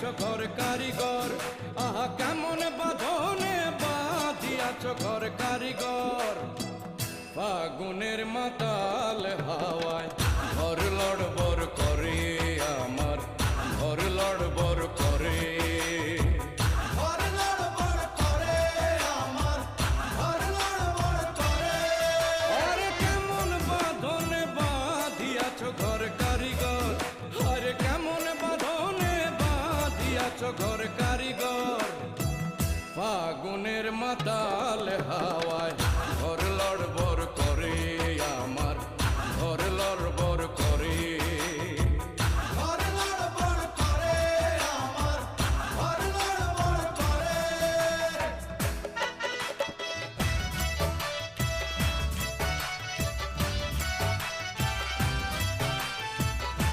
বাঁধিয়াছ ঘর কারিগর, আহা কেমন বাঁধনে বাঁধিয়াছ ঘর কারিগর। ফাগুনের মাতাল হাওয়ায় ঘর লড়বড় করে আমার, ঘর লড়বড় করে। ঘর কারিগর, আরে কেমন বাঁধনে বাঁধিয়াছ ঘর কারিগর। ফাগুনের মাতাল হাওয়ায়